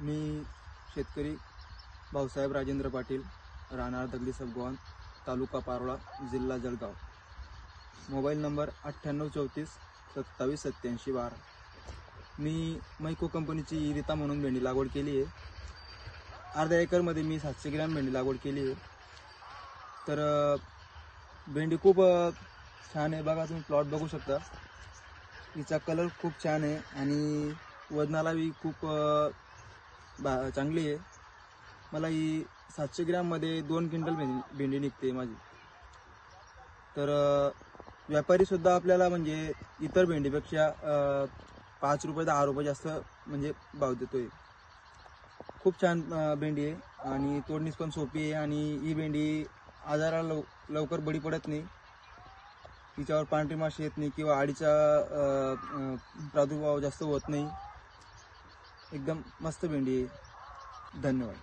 मी शेतकरी भाऊसाहेब राजेंद्र पाटील, राहणार दगडी सबगोवान, तालुका पारोळा, जिल्हा जळगाव. Mobile number 9834278712. मी मैको कंपनीची इरिता म्हणून भेंडी लागवड केली आहे. अर्ध्या एकरमध्ये मी 700 ग्रॅम भेंडी लागवड केली आहे. तर भेंडी खूप छान आहे. बघा, तुम्ही प्लॉट बघू शकता. हिचा कलर खूप छान आहे आणि वजनाला बी खूप चांगली आहे. मला ही 700 ग्रॅममध्ये 2 क्विंटल भेंडी निघते माझी. तर व्यापारीसुद्धा आपल्याला म्हणजे इतर भेंडीपेक्षा 5 रुपये 10 रुपये जास्त म्हणजे भाव देतोय. खूप छान भेंडी आहे आणि तोडणीस पण सोपी आहे आणि ही भेंडी आजाराला लवकर बळी पडत नाही. तिच्यावर पांढरी माशी येत नाही किंवा अळीचा प्रादुर्भाव जास्त होत नाही. एकदम मस्त भेंडी आहे. धन्यवाद.